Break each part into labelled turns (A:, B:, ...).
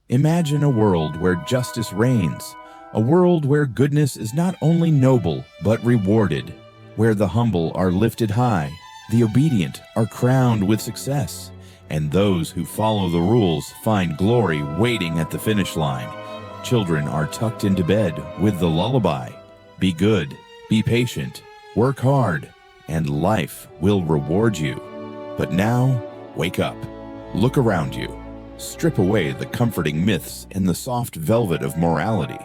A: Imagine a world where justice reigns, a world where goodness is not only noble but rewarded, where the humble are lifted high, the obedient are crowned with success, and those who follow the rules find glory waiting at the finish line. Children are tucked into bed with the lullaby. Be good, be patient, work hard, and life will reward you. But now, wake up. Look around you. Strip away the comforting myths and the soft velvet of morality.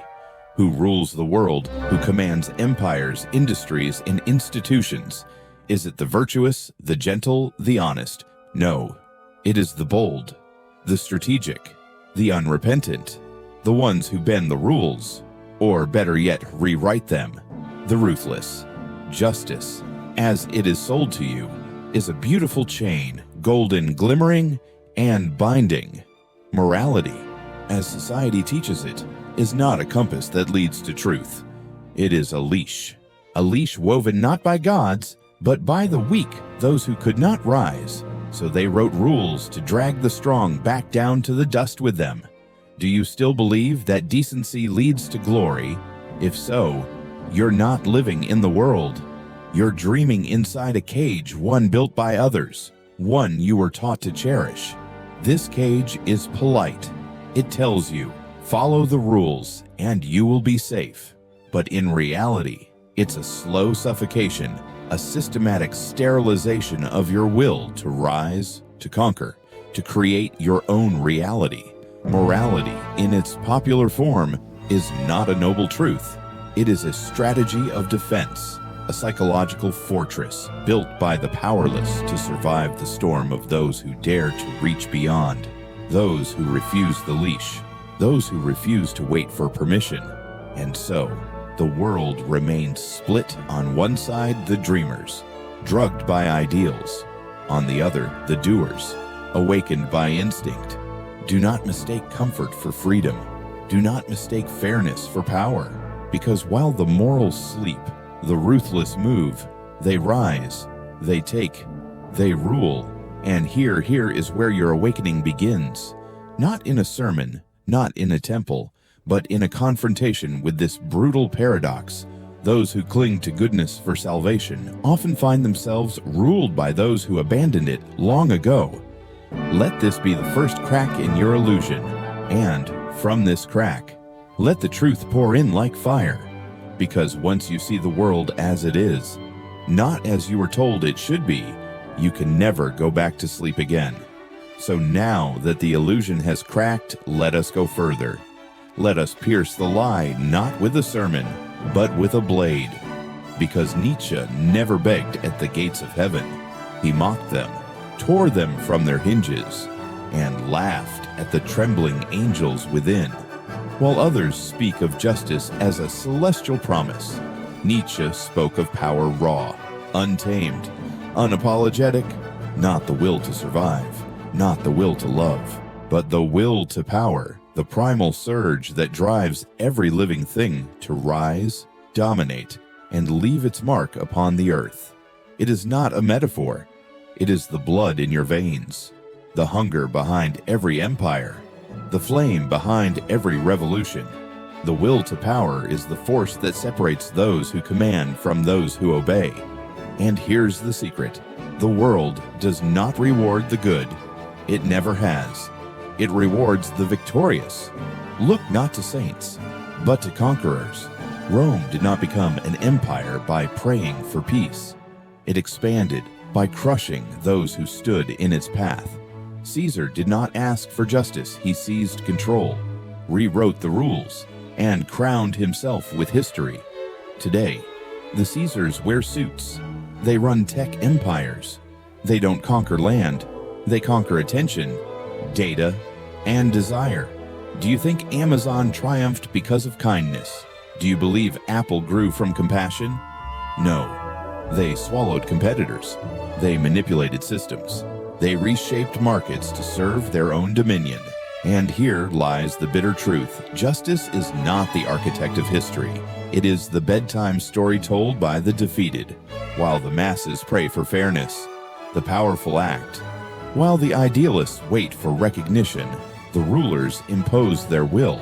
A: Who rules the world, who commands empires, industries, and institutions? Is it the virtuous, the gentle, the honest? No, it is the bold, the strategic, the unrepentant, the ones who bend the rules, or better yet, rewrite them. The ruthless. Justice, as it is sold to you, is a beautiful chain, golden glimmering and binding. Morality, as society teaches it, is not a compass that leads to truth. It is a leash woven not by gods, but by the weak, those who could not rise. So they wrote rules to drag the strong back down to the dust with them. Do you still believe that decency leads to glory? If so, you're not living in the world. You're dreaming inside a cage, one built by others, one you were taught to cherish. This cage is polite. It tells you, follow the rules and you will be safe. But in reality, it's a slow suffocation, a systematic sterilization of your will to rise, to conquer, to create your own reality. Morality, in its popular form, is not a noble truth. It is a strategy of defense, a psychological fortress built by the powerless to survive the storm of those who dare to reach beyond, those who refuse the leash, those who refuse to wait for permission. And so, the world remains split. On one side, the dreamers, drugged by ideals. On the other, the doers, awakened by instinct. Do not mistake comfort for freedom. Do not mistake fairness for power. Because while the morals sleep, the ruthless move. They rise, they take, they rule. And here is where your awakening begins. Not in a sermon, not in a temple, but in a confrontation with this brutal paradox. Those who cling to goodness for salvation often find themselves ruled by those who abandoned it long ago. Let this be the first crack in your illusion, and from this crack, let the truth pour in like fire. Because once you see the world as it is, not as you were told it should be, you can never go back to sleep again. So now that the illusion has cracked, let us go further. Let us pierce the lie not with a sermon, but with a blade. Because Nietzsche never begged at the gates of heaven. He mocked them, tore them from their hinges, and laughed at the trembling angels within. While others speak of justice as a celestial promise, Nietzsche spoke of power raw, untamed, unapologetic, not the will to survive, not the will to love, but the will to power, the primal surge that drives every living thing to rise, dominate, and leave its mark upon the earth. It is not a metaphor. It is the blood in your veins, the hunger behind every empire, the flame behind every revolution. The will to power is the force that separates those who command from those who obey. And here's the secret. The world does not reward the good. It never has. It rewards the victorious. Look not to saints, but to conquerors. Rome did not become an empire by praying for peace. It expanded by crushing those who stood in its path. Caesar did not ask for justice. He seized control, rewrote the rules, and crowned himself with history. Today, the Caesars wear suits. They run tech empires. They don't conquer land. They conquer attention, data, and desire. Do you think Amazon triumphed because of kindness? Do you believe Apple grew from compassion? No. They swallowed competitors. They manipulated systems. They reshaped markets to serve their own dominion. And here lies the bitter truth. Justice is not the architect of history. It is the bedtime story told by the defeated, while the masses pray for fairness. The powerful act, while the idealists wait for recognition. The rulers impose their will.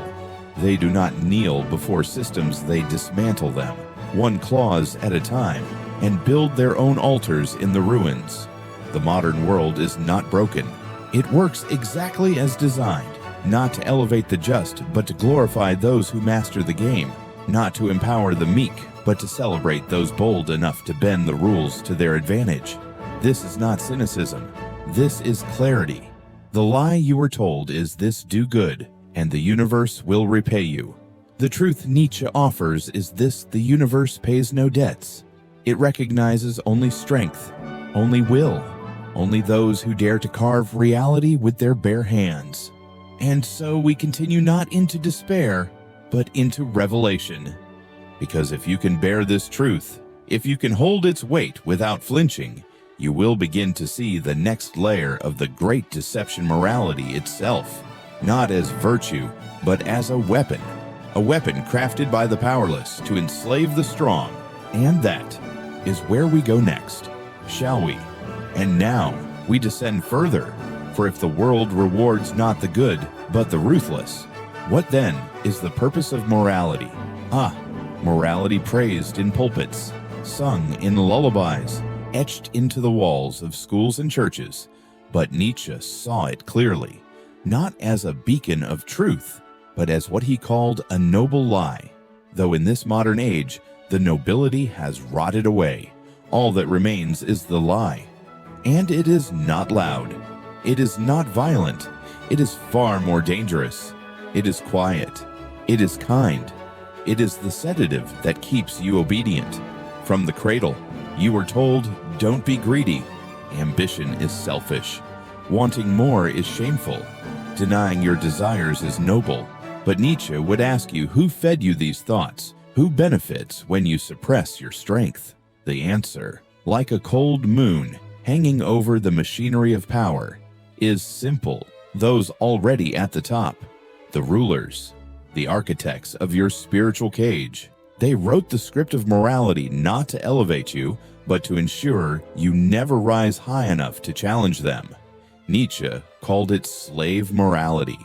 A: They do not kneel before systems, they dismantle them, one clause at a time, and build their own altars in the ruins. The modern world is not broken. It works exactly as designed, not to elevate the just, but to glorify those who master the game, not to empower the meek, but to celebrate those bold enough to bend the rules to their advantage. This is not cynicism. This is clarity. The lie you were told is this: do good, and the universe will repay you. The truth Nietzsche offers is this: the universe pays no debts. It recognizes only strength, only will, only those who dare to carve reality with their bare hands. And so we continue not into despair, but into revelation. Because if you can bear this truth, if you can hold its weight without flinching, you will begin to see the next layer of the great deception morality itself, not as virtue, but as a weapon crafted by the powerless to enslave the strong. And that is where we go next, shall we? And now we descend further, for if the world rewards not the good, but the ruthless, what then is the purpose of morality? Morality praised in pulpits, sung in lullabies, etched into the walls of schools and churches. But Nietzsche saw it clearly, not as a beacon of truth, but as what he called a noble lie. Though in this modern age, the nobility has rotted away, all that remains is the lie. And it is not loud. It is not violent. It is far more dangerous. It is quiet. It is kind. It is the sedative that keeps you obedient. From the cradle, you were told, don't be greedy. Ambition is selfish. Wanting more is shameful. Denying your desires is noble. But Nietzsche would ask you, who fed you these thoughts? Who benefits when you suppress your strength? The answer, like a cold moon hanging over the machinery of power, is simple. Those already at the top, the rulers, the architects of your spiritual cage. They wrote the script of morality not to elevate you, but to ensure you never rise high enough to challenge them. Nietzsche called it slave morality,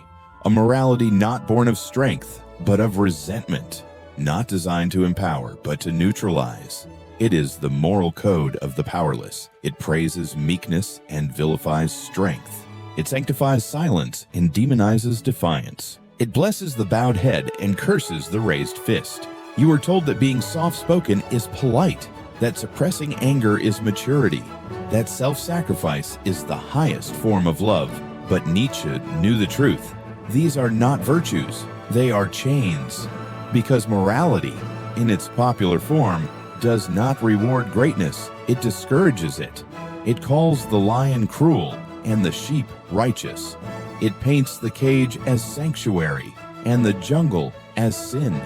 A: a morality not born of strength, but of resentment, not designed to empower, but to neutralize. It is the moral code of the powerless. It praises meekness and vilifies strength. It sanctifies silence and demonizes defiance. It blesses the bowed head and curses the raised fist. You are told that being soft-spoken is polite, that suppressing anger is maturity, that self-sacrifice is the highest form of love. But Nietzsche knew the truth. These are not virtues, they are chains. Because morality, in its popular form, does not reward greatness, it discourages it. It calls the lion cruel and the sheep righteous. It paints the cage as sanctuary and the jungle as sin.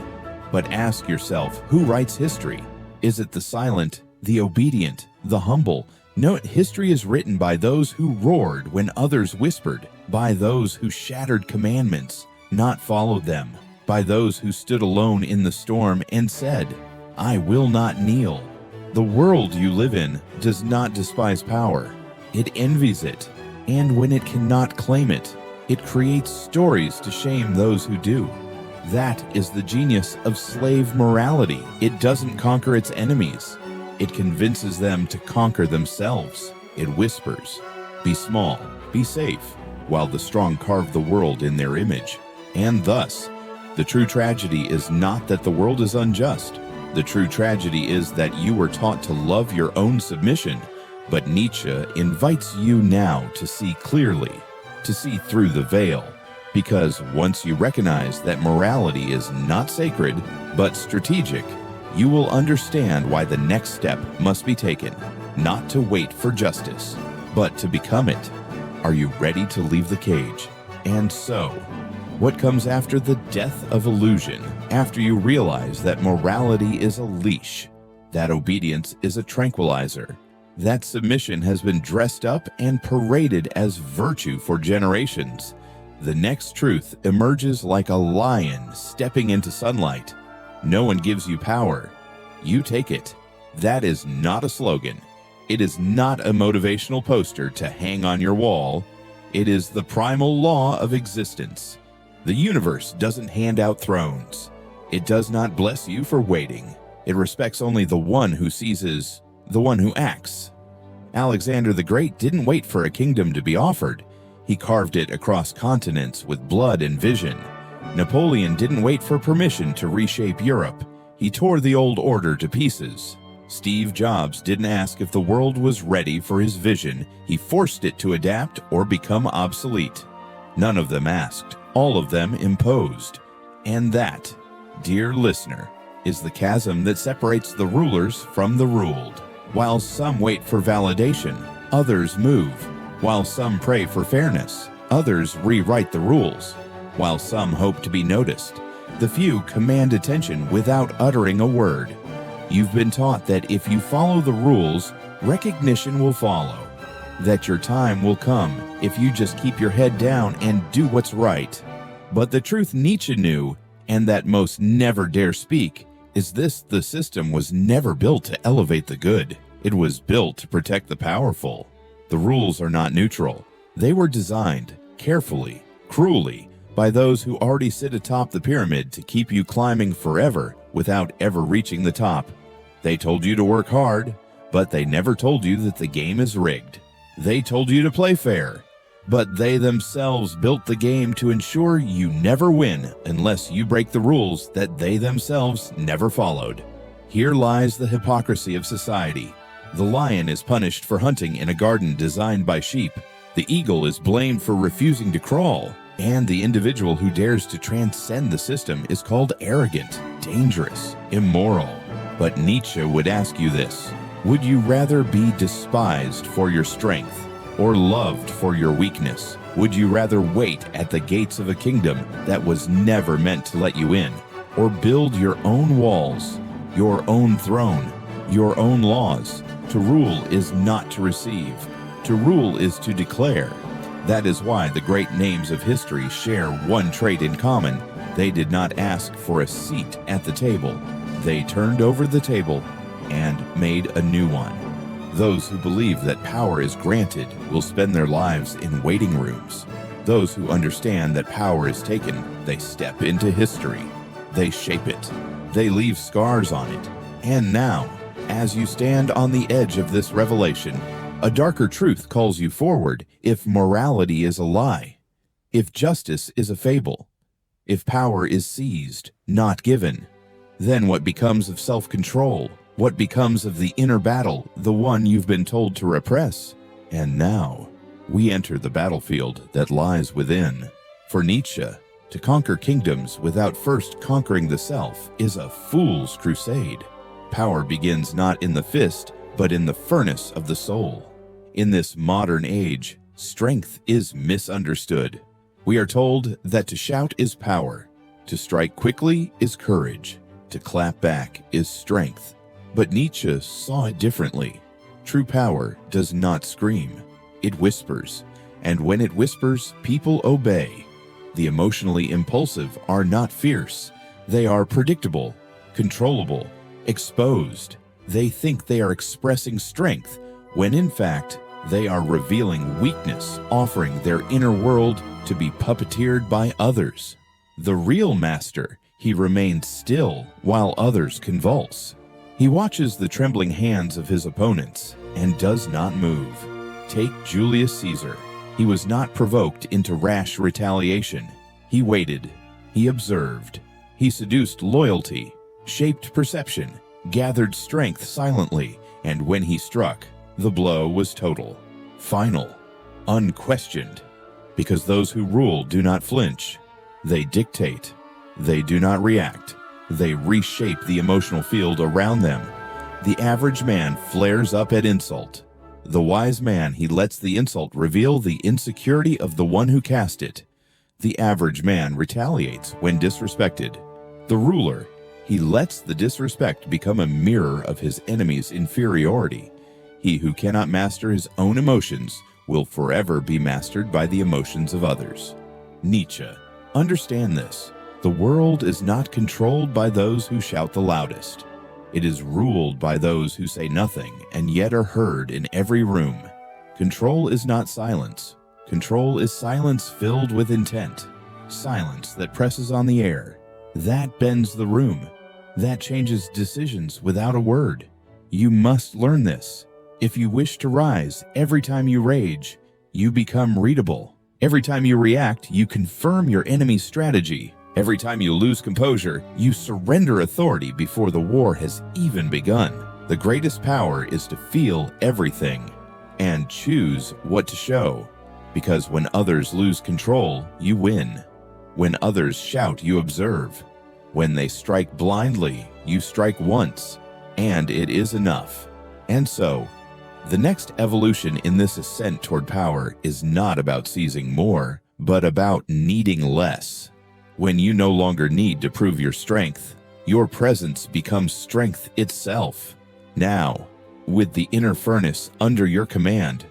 A: But ask yourself, who writes history? Is it the silent, the obedient, the humble? No, history is written by those who roared when others whispered, by those who shattered commandments, not followed them, by those who stood alone in the storm and said, I will not kneel. The world you live in does not despise power. It envies it, and when it cannot claim it, it creates stories to shame those who do. That is the genius of slave morality. It doesn't conquer its enemies. It convinces them to conquer themselves. It whispers, be small, be safe, while the strong carve the world in their image. And thus, the true tragedy is not that the world is unjust. The true tragedy is that you were taught to love your own submission. But Nietzsche invites you now to see clearly, to see through the veil. Because once you recognize that morality is not sacred, but strategic, you will understand why the next step must be taken, not to wait for justice, but to become it. Are you ready to leave the cage? And so, what comes after the death of illusion, after you realize that morality is a leash, that obedience is a tranquilizer, that submission has been dressed up and paraded as virtue for generations? The next truth emerges like a lion stepping into sunlight. No one gives you power. You take it. That is not a slogan. It is not a motivational poster to hang on your wall. It is the primal law of existence. The universe doesn't hand out thrones. It does not bless you for waiting. It respects only the one who seizes, the one who acts. Alexander the Great didn't wait for a kingdom to be offered. He carved it across continents with blood and vision. Napoleon didn't wait for permission to reshape Europe. He tore the old order to pieces. Steve Jobs didn't ask if the world was ready for his vision. He forced it to adapt or become obsolete. None of them asked. All of them imposed. And that, dear listener, is the chasm that separates the rulers from the ruled. While some wait for validation, others move. While some pray for fairness, others rewrite the rules. While some hope to be noticed, the few command attention without uttering a word. You've been taught that if you follow the rules, recognition will follow. That your time will come if you just keep your head down and do what's right. But the truth Nietzsche knew, and that most never dare speak, is this: the system was never built to elevate the good. It was built to protect the powerful. The rules are not neutral. They were designed, carefully, cruelly, by those who already sit atop the pyramid to keep you climbing forever without ever reaching the top. They told you to work hard, but they never told you that the game is rigged. They told you to play fair, but they themselves built the game to ensure you never win unless you break the rules that they themselves never followed. Here lies the hypocrisy of society. The lion is punished for hunting in a garden designed by sheep. The eagle is blamed for refusing to crawl. And the individual who dares to transcend the system is called arrogant, dangerous, immoral. But Nietzsche would ask you this: would you rather be despised for your strength or loved for your weakness? Would you rather wait at the gates of a kingdom that was never meant to let you in, or build your own walls, your own throne, your own laws? To rule is not to receive. To rule is to declare. That is why the great names of history share one trait in common. They did not ask for a seat at the table. They turned over the table and made a new one. Those who believe that power is granted will spend their lives in waiting rooms. Those who understand that power is taken, they step into history. They shape it. They leave scars on it. And now, as you stand on the edge of this revelation, a darker truth calls you forward. If morality is a lie, if justice is a fable, if power is seized, not given, then what becomes of self-control? What becomes of the inner battle, the one you've been told to repress? And now, we enter the battlefield that lies within. For Nietzsche, to conquer kingdoms without first conquering the self is a fool's crusade. Power begins not in the fist, but in the furnace of the soul. In this modern age, strength is misunderstood. We are told that to shout is power, to strike quickly is courage, to clap back is strength. But Nietzsche saw it differently. True power does not scream. It whispers, and when it whispers, people obey. The emotionally impulsive are not fierce. They are predictable, controllable, exposed. They think they are expressing strength, when in fact, they are revealing weakness, offering their inner world to be puppeteered by others. The real master, he remains still while others convulse. He watches the trembling hands of his opponents and does not move. Take Julius Caesar. He was not provoked into rash retaliation. He waited. He observed. He seduced loyalty, shaped perception, gathered strength silently, and when he struck, the blow was total, final, unquestioned, because those who rule do not flinch. They dictate. They do not react. They reshape the emotional field around them. The average man flares up at insult. The wise man, he lets the insult reveal the insecurity of the one who cast it. The average man retaliates when disrespected. The ruler, he lets the disrespect become a mirror of his enemy's inferiority. He who cannot master his own emotions will forever be mastered by the emotions of others. Nietzsche, understand this. The world is not controlled by those who shout the loudest. It is ruled by those who say nothing and yet are heard in every room. Control is not silence. Control is silence filled with intent. Silence that presses on the air. That bends the room. That changes decisions without a word. You must learn this. If you wish to rise, every time you rage, you become readable. Every time you react, you confirm your enemy's strategy. Every time you lose composure, you surrender authority before the war has even begun. The greatest power is to feel everything and choose what to show. Because when others lose control, you win. When others shout, you observe. When they strike blindly, you strike once, and it is enough. And so, the next evolution in this ascent toward power is not about seizing more, but about needing less. When you no longer need to prove your strength, your presence becomes strength itself. Now, with the inner furnace under your command,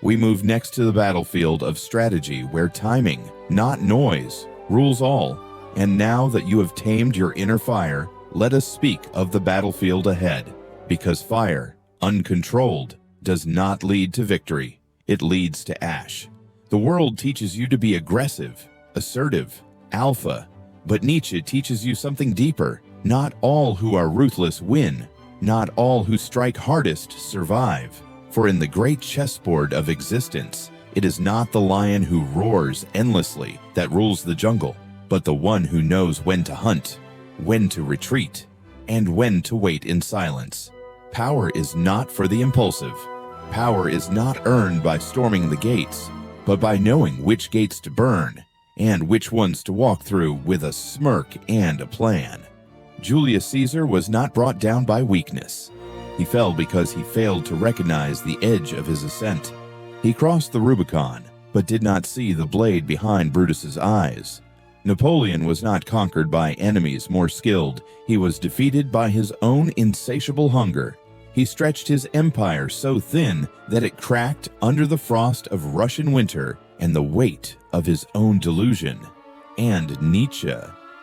A: we move next to the battlefield of strategy where timing, not noise, rules all. And now that you have tamed your inner fire, let us speak of the battlefield ahead. Because fire, uncontrolled, does not lead to victory. It leads to ash. The world teaches you to be aggressive, assertive, alpha. But Nietzsche teaches you something deeper. Not all who are ruthless win. Not all who strike hardest survive. For in the great chessboard of existence, it is not the lion who roars endlessly that rules the jungle, but the one who knows when to hunt, when to retreat, and when to wait in silence. Power is not for the impulsive. Power is not earned by storming the gates, but by knowing which gates to burn and which ones to walk through with a smirk and a plan. Julius Caesar was not brought down by weakness. He fell because he failed to recognize the edge of his ascent. He crossed the Rubicon, but did not see the blade behind Brutus's eyes. Napoleon was not conquered by enemies more skilled. He was defeated by his own insatiable hunger. He stretched his empire so thin that it cracked under the frost of Russian winter and the weight of his own delusion. And Nietzsche,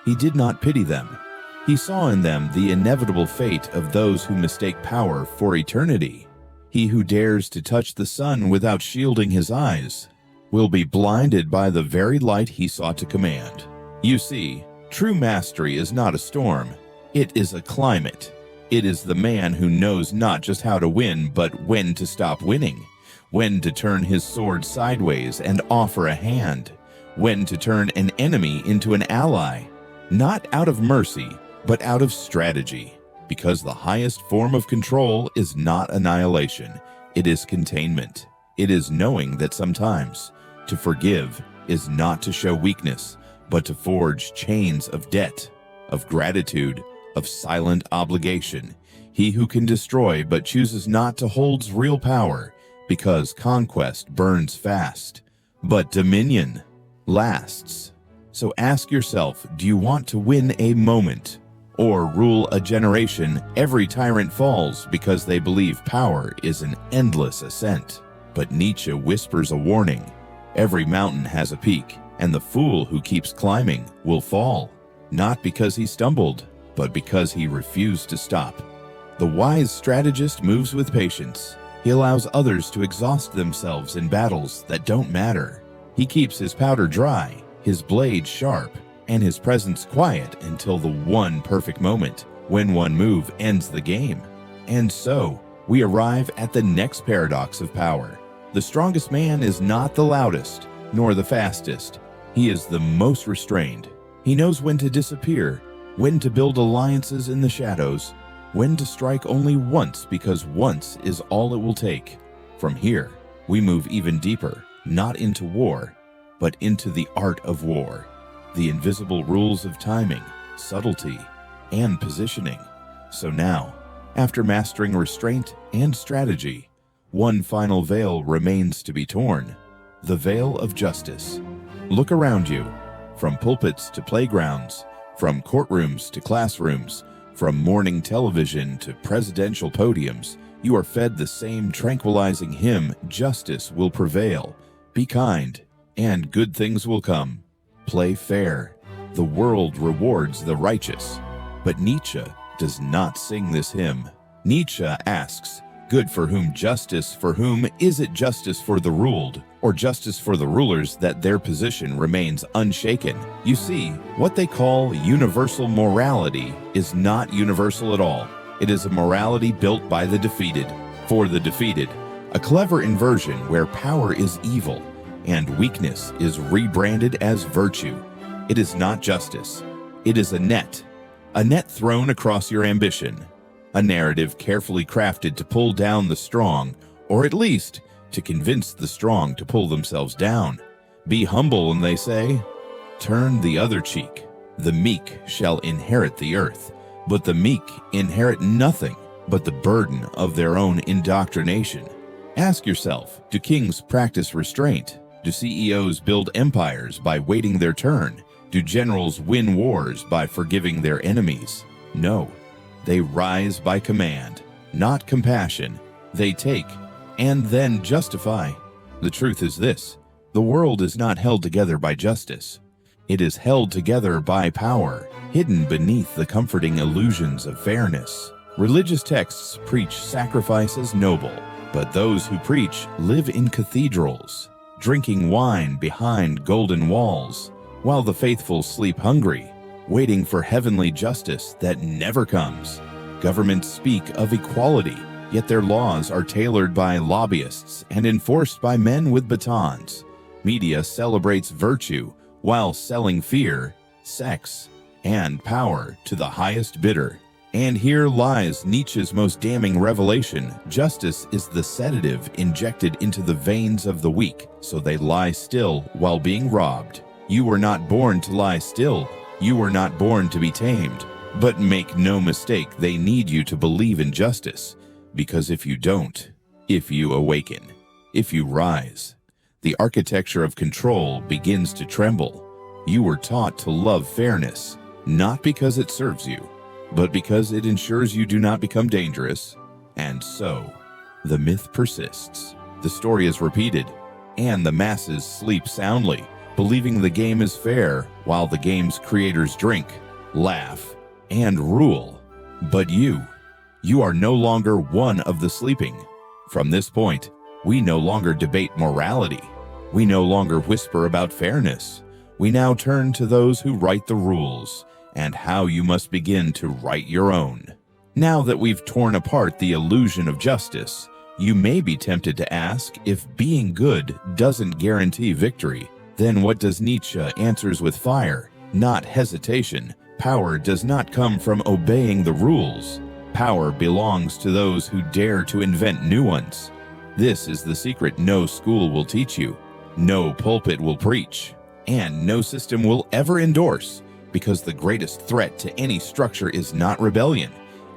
A: he did not pity them. He saw in them the inevitable fate of those who mistake power for eternity. He who dares to touch the sun without shielding his eyes will be blinded by the very light he sought to command. You see, true mastery is not a storm. It is a climate. It is the man who knows not just how to win, but when to stop winning, when to turn his sword sideways and offer a hand, when to turn an enemy into an ally, not out of mercy, but out of strategy. Because the highest form of control is not annihilation. It is containment. It is knowing that sometimes to forgive is not to show weakness, but to forge chains of debt, of gratitude, of silent obligation. He who can destroy but chooses not to holds real power, because conquest burns fast, but dominion lasts. So ask yourself, do you want to win a moment or rule a generation? Every tyrant falls because they believe power is an endless ascent. But Nietzsche whispers a warning. Every mountain has a peak, and the fool who keeps climbing will fall, not because he stumbled, but because he refused to stop. The wise strategist moves with patience. He allows others to exhaust themselves in battles that don't matter. He keeps his powder dry, his blade sharp, and his presence quiet until the one perfect moment when one move ends the game. And so, we arrive at the next paradox of power. The strongest man is not the loudest, nor the fastest. He is the most restrained. He knows when to disappear, when to build alliances in the shadows, when to strike only once because once is all it will take. From here, we move even deeper, not into war, but into the art of war. The invisible rules of timing, subtlety, and positioning. So now, after mastering restraint and strategy, one final veil remains to be torn, the veil of justice. Look around you, from pulpits to playgrounds, from courtrooms to classrooms, from morning television to presidential podiums, you are fed the same tranquilizing hymn, justice will prevail, be kind, and good things will come. Play fair. The world rewards the righteous. But Nietzsche does not sing this hymn. Nietzsche asks, Good for whom justice, for whom is it justice for the ruled, or justice for the rulers that their position remains unshaken? You see, what they call universal morality is not universal at all. It is a morality built by the defeated, for the defeated, a clever inversion where power is evil and weakness is rebranded as virtue. It is not justice. It is a net thrown across your ambition, a narrative carefully crafted to pull down the strong, or at least to convince the strong to pull themselves down. Be humble, and they say, turn the other cheek. The meek shall inherit the earth, but the meek inherit nothing but the burden of their own indoctrination. Ask yourself, do kings practice restraint? Do CEOs build empires by waiting their turn? Do generals win wars by forgiving their enemies? No. They rise by command, not compassion. They take and then justify. The truth is this: the world is not held together by justice. It is held together by power, hidden beneath the comforting illusions of fairness. Religious texts preach sacrifice as noble, but those who preach live in cathedrals, drinking wine behind golden walls, while the faithful sleep hungry, waiting for heavenly justice that never comes. Governments speak of equality, yet their laws are tailored by lobbyists and enforced by men with batons. Media celebrates virtue while selling fear, sex, and power to the highest bidder. And here lies Nietzsche's most damning revelation: justice is the sedative injected into the veins of the weak, so they lie still while being robbed. You were not born to lie still. You were not born to be tamed. But make no mistake, they need you to believe in justice, because if you don't, if you awaken, if you rise, the architecture of control begins to tremble. You were taught to love fairness, not because it serves you, but because it ensures you do not become dangerous. And so, the myth persists. The story is repeated, and the masses sleep soundly, believing the game is fair while the game's creators drink, laugh, and rule. But you are no longer one of the sleeping. From this point, we no longer debate morality. We no longer whisper about fairness. We now turn to those who write the rules and how you must begin to write your own. Now that we've torn apart the illusion of justice, you may be tempted to ask, if being good doesn't guarantee victory, then what does Nietzsche answers with fire, not hesitation? Power does not come from obeying the rules. Power belongs to those who dare to invent new ones. This is the secret no school will teach you, no pulpit will preach, and no system will ever endorse, because the greatest threat to any structure is not rebellion.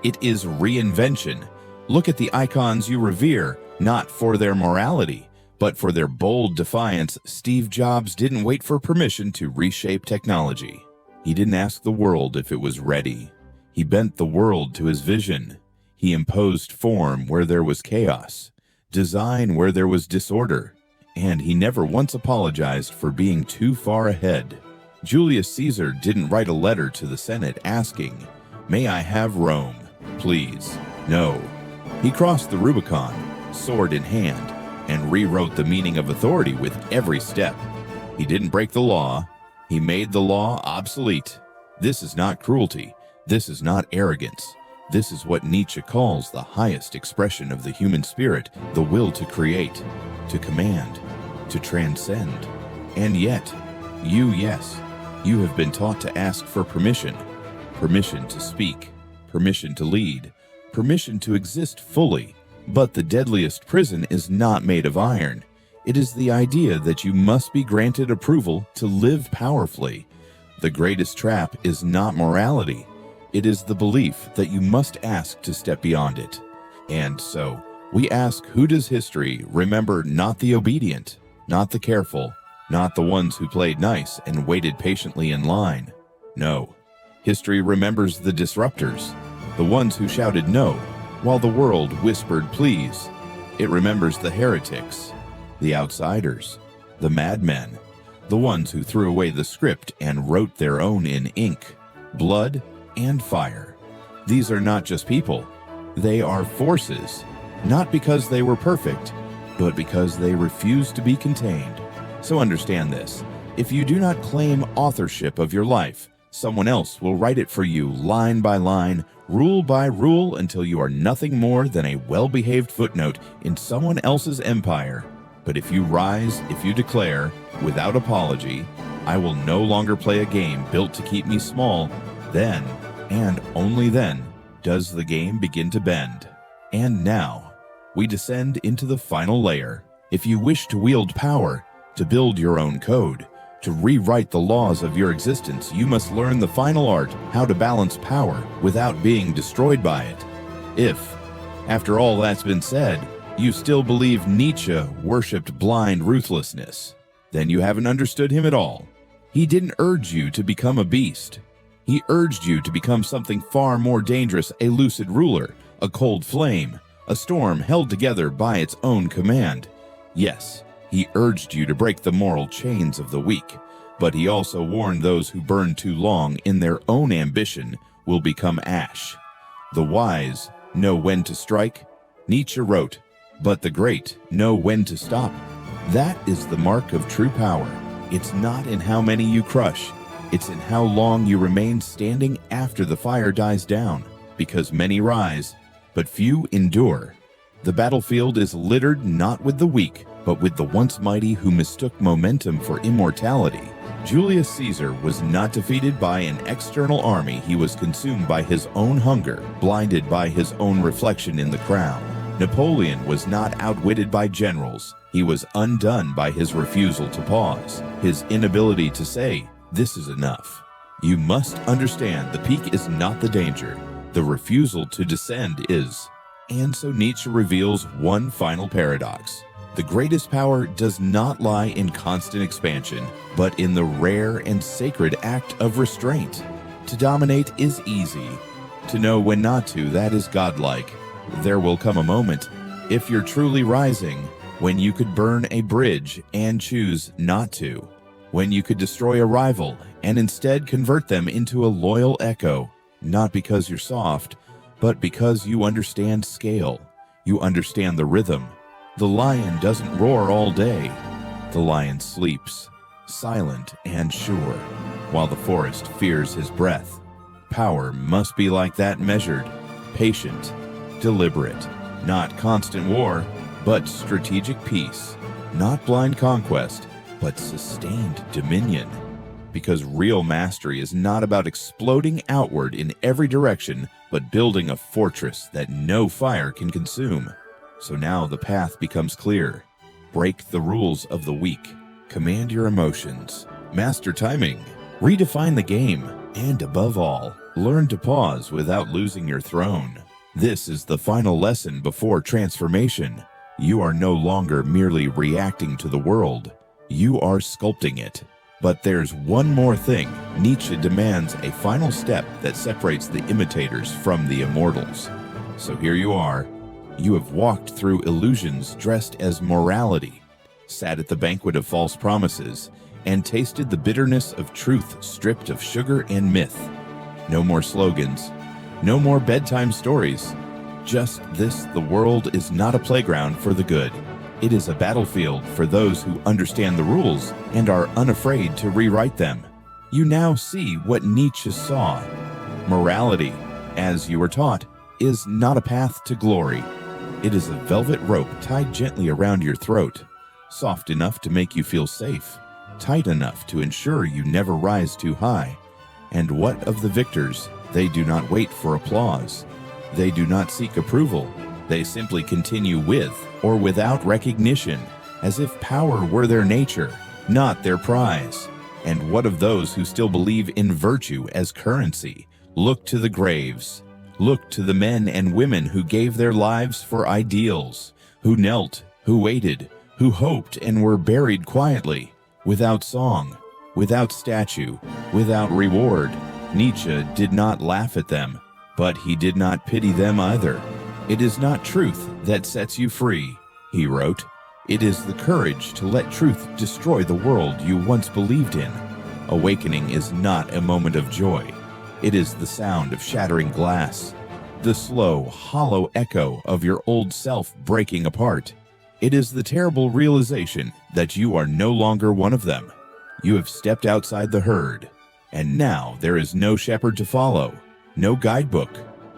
A: It is reinvention. Look at the icons you revere, not for their morality, but for their bold defiance. Steve Jobs didn't wait for permission to reshape technology. He didn't ask the world if it was ready. He bent the world to his vision. He imposed form where there was chaos, design where there was disorder, and he never once apologized for being too far ahead. Julius Caesar didn't write a letter to the Senate asking, "May I have Rome, please?" No. He crossed the Rubicon, sword in hand, and rewrote the meaning of authority with every step. He didn't break the law. He made the law obsolete. This is not cruelty. This is not arrogance. This is what Nietzsche calls the highest expression of the human spirit, the will to create, to command, to transcend. And yet, you have been taught to ask for permission. Permission to speak, permission to lead, permission to exist fully. But the deadliest prison is not made of iron. It is the idea that you must be granted approval to live powerfully. The greatest trap is not morality. It is the belief that you must ask to step beyond it. And so, we ask, who does history remember? Not the obedient, not the careful, not the ones who played nice and waited patiently in line. No, history remembers the disruptors, the ones who shouted no, while the world whispered please. It remembers the heretics, the outsiders, the madmen, the ones who threw away the script and wrote their own in ink, blood, and fire. These are not just people. They are forces. not because they were perfect, but because they refused to be contained. So understand this: if you do not claim authorship of your life, someone else will write it for you line by line, rule by rule, until you are nothing more than a well-behaved footnote in someone else's empire. But if you rise, if you declare, without apology, "I will no longer play a game built to keep me small," then, and only then, does the game begin to bend. And now, we descend into the final layer. If you wish to wield power, to build your own code, to rewrite the laws of your existence, you must learn the final art: how to balance power without being destroyed by it. If, after all that's been said, you still believe Nietzsche worshipped blind ruthlessness, then you haven't understood him at all. He didn't urge you to become a beast. He urged you to become something far more dangerous: a lucid ruler, a cold flame, a storm held together by its own command. Yes, he urged you to break the moral chains of the weak, but he also warned those who burn too long in their own ambition will become ash. The wise know when to strike, Nietzsche wrote, but the great know when to stop. That is the mark of true power. It's not in how many you crush, it's in how long you remain standing after the fire dies down, because many rise, but few endure. The battlefield is littered not with the weak, but with the once mighty who mistook momentum for immortality. Julius Caesar was not defeated by an external army. He was consumed by his own hunger, blinded by his own reflection in the crowd. Napoleon was not outwitted by generals. He was undone by his refusal to pause, his inability to say, "This is enough." You must understand the peak is not the danger. The refusal to descend is. And so Nietzsche reveals one final paradox. The greatest power does not lie in constant expansion, but in the rare and sacred act of restraint. To dominate is easy. To know when not to, that is godlike. There will come a moment, if you're truly rising, when you could burn a bridge and choose not to. When you could destroy a rival and instead convert them into a loyal echo, not because you're soft, but because you understand scale. You understand the rhythm. The lion doesn't roar all day. The lion sleeps, silent and sure, while the forest fears his breath. Power must be like that, measured, patient, deliberate. Not constant war, but strategic peace. Not blind conquest, but sustained dominion. Because real mastery is not about exploding outward in every direction, but building a fortress that no fire can consume. So now the path becomes clear. Break the rules of the weak. Command your emotions. Master timing. Redefine the game. And above all, learn to pause without losing your throne. This is the final lesson before transformation. You are no longer merely reacting to the world. You are sculpting it. But there's one more thing. Nietzsche demands a final step that separates the imitators from the immortals. So here you are. You have walked through illusions dressed as morality, sat at the banquet of false promises, and tasted the bitterness of truth stripped of sugar and myth. No more slogans, no more bedtime stories. Just this: the world is not a playground for the good. It is a battlefield for those who understand the rules and are unafraid to rewrite them. You now see what Nietzsche saw. Morality, as you were taught, is not a path to glory. It is a velvet rope tied gently around your throat, soft enough to make you feel safe, tight enough to ensure you never rise too high. And what of the victors? They do not wait for applause. They do not seek approval. They simply continue with or without recognition, as if power were their nature, not their prize. And what of those who still believe in virtue as currency? Look to the graves. Look to the men and women who gave their lives for ideals, who knelt, who waited, who hoped and were buried quietly, without song, without statue, without reward. Nietzsche did not laugh at them, but he did not pity them either. It is not truth that sets you free, he wrote. It is the courage to let truth destroy the world you once believed in. Awakening is not a moment of joy. It is the sound of shattering glass. the slow, hollow echo of your old self breaking apart. It is the terrible realization that you are no longer one of them. You have stepped outside the herd, and now there is no shepherd to follow, no guidebook,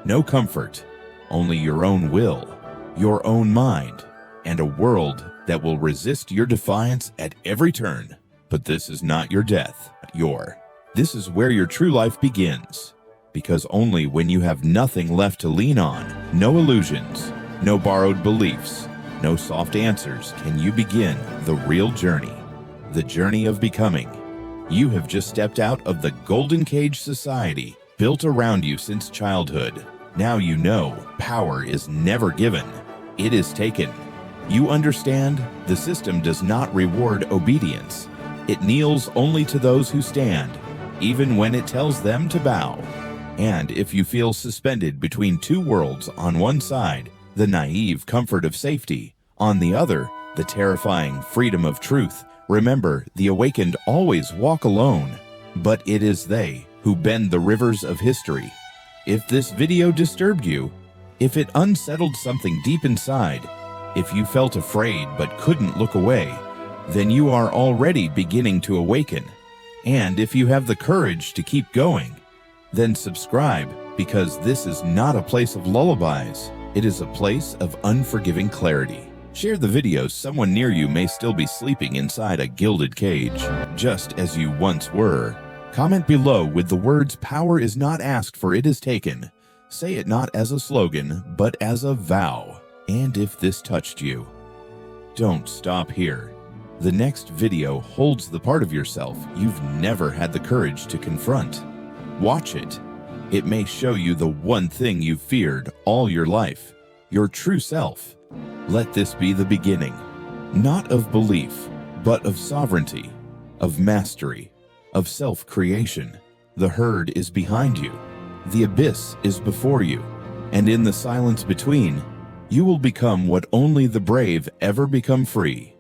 A: no comfort, only your own will, your own mind, and a world that will resist your defiance at every turn. But this is not your death, This is where your true life begins. Because only when you have nothing left to lean on, no illusions, no borrowed beliefs, no soft answers, can you begin the real journey. The journey of becoming. You have just stepped out of the golden cage society built around you since childhood. Now you know power is never given. It is taken. You understand the system does not reward obedience. It kneels only to those who stand, even when it tells them to bow. And if you feel suspended between two worlds, on one side, the naive comfort of safety, on the other, the terrifying freedom of truth, remember, the awakened always walk alone, but it is they who bend the rivers of history. If this video disturbed you, if it unsettled something deep inside, if you felt afraid but couldn't look away, then you are already beginning to awaken. And if you have the courage to keep going, then subscribe, because this is not a place of lullabies. It is a place of unforgiving clarity. Share the video. Someone near you may still be sleeping inside a gilded cage, just as you once were. Comment below with the words, "Power is not asked, for it is taken." Say it not as a slogan, but as a vow. And if this touched you, don't stop here. The next video holds the part of yourself you've never had the courage to confront. Watch it. It may show you the one thing you've feared all your life, your true self. Let this be the beginning, not of belief, but of sovereignty, of mastery, of self-creation. The herd is behind you. The abyss is before you. And in the silence between, you will become what only the brave ever become: free.